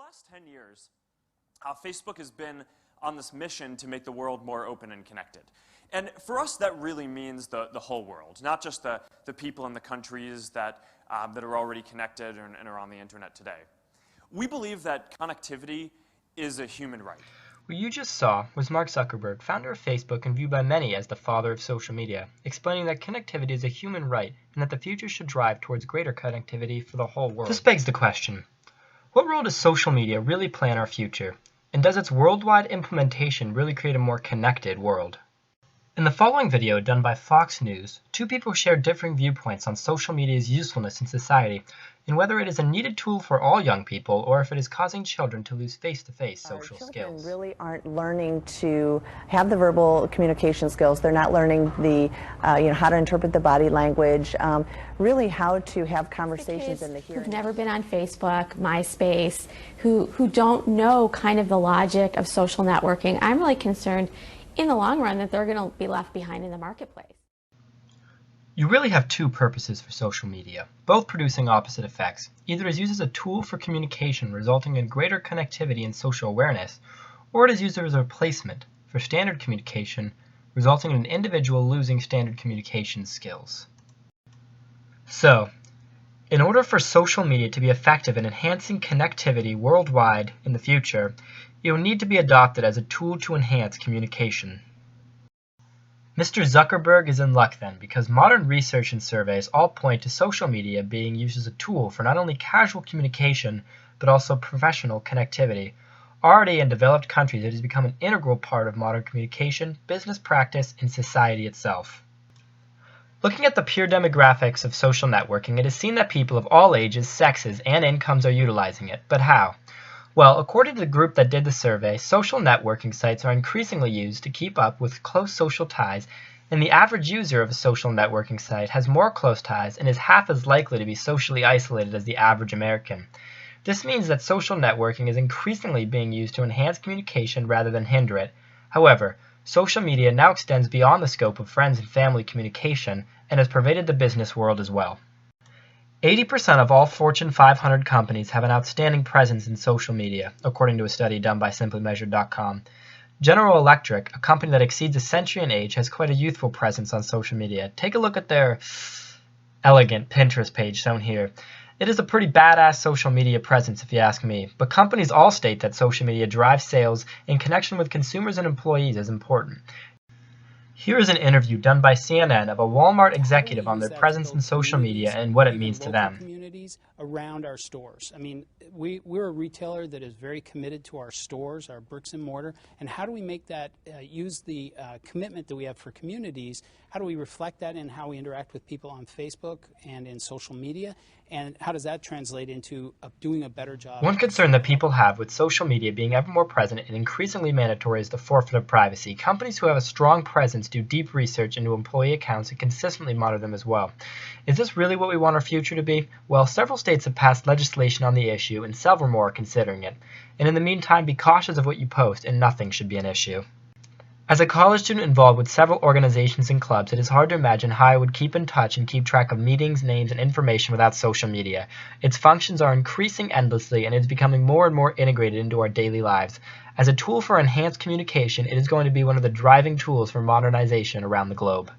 last 10 years, Facebook has been on this mission to make the world more open and connected. And for us, that really means the whole world, not just the people in the countries that are already connected and are on the internet today. We believe that connectivity is a human right. What you just saw was Mark Zuckerberg, founder of Facebook and viewed by many as the father of social media, explaining that connectivity is a human right and that the future should drive towards greater connectivity for the whole world. This begs the question, what role does social media really play in our future? And does its worldwide implementation really create a more connected world? In the following video done by Fox News, two people shared differing viewpoints on social media's usefulness in society and whether it is a needed tool for all young people or if it is causing children to lose face-to-face social skills. Children really aren't learning to have the verbal communication skills. They're not learning the, how to interpret the body language, really how to have conversations in the hearing. Who've never been on Facebook, MySpace, who don't know kind of the logic of social networking. I'm really concerned in the long run that they're going to be left behind in the marketplace. You really have two purposes for social media, both producing opposite effects. Either it is used as a tool for communication resulting in greater connectivity and social awareness, or it is used as a replacement for standard communication resulting in an individual losing standard communication skills. So, in order for social media to be effective in enhancing connectivity worldwide in the future, it will need to be adopted as a tool to enhance communication. Mr. Zuckerberg is in luck then, because modern research and surveys all point to social media being used as a tool for not only casual communication, but also professional connectivity. Already in developed countries, it has become an integral part of modern communication, business practice, and society itself. Looking at the pure demographics of social networking, it is seen that people of all ages, sexes, and incomes are utilizing it. But how? Well, according to the group that did the survey, social networking sites are increasingly used to keep up with close social ties, and the average user of a social networking site has more close ties and is half as likely to be socially isolated as the average American. This means that social networking is increasingly being used to enhance communication rather than hinder it. However, social media now extends beyond the scope of friends and family communication and has pervaded the business world as well. 80% of all Fortune 500 companies have an outstanding presence in social media, according to a study done by SimplyMeasured.com. General Electric, a company that exceeds a century in age, has quite a youthful presence on social media. Take a look at their elegant Pinterest page shown here. It is a pretty badass social media presence if you ask me, but companies all state that social media drives sales and connection with consumers and employees is important. Here is an interview done by CNN of a Walmart executive on their presence in social media and what it means to them. Communities around our stores. I mean, we're a retailer that is very committed to our stores, our bricks and mortar, and how do we make that, use the commitment that we have for communities, how do we reflect that in how we interact with people on Facebook and in social media, and how does that translate into doing a better job? One concern that people have with social media being ever more present and increasingly mandatory is the forfeit of privacy. Companies who have a strong presence do deep research into employee accounts and consistently monitor them as well. Is this really what we want our future to be? Well, several states have passed legislation on the issue and several more are considering it. And in the meantime, be cautious of what you post and nothing should be an issue. As a college student involved with several organizations and clubs, it is hard to imagine how I would keep in touch and keep track of meetings, names, and information without social media. Its functions are increasing endlessly and it is becoming more and more integrated into our daily lives. As a tool for enhanced communication, it is going to be one of the driving tools for modernization around the globe.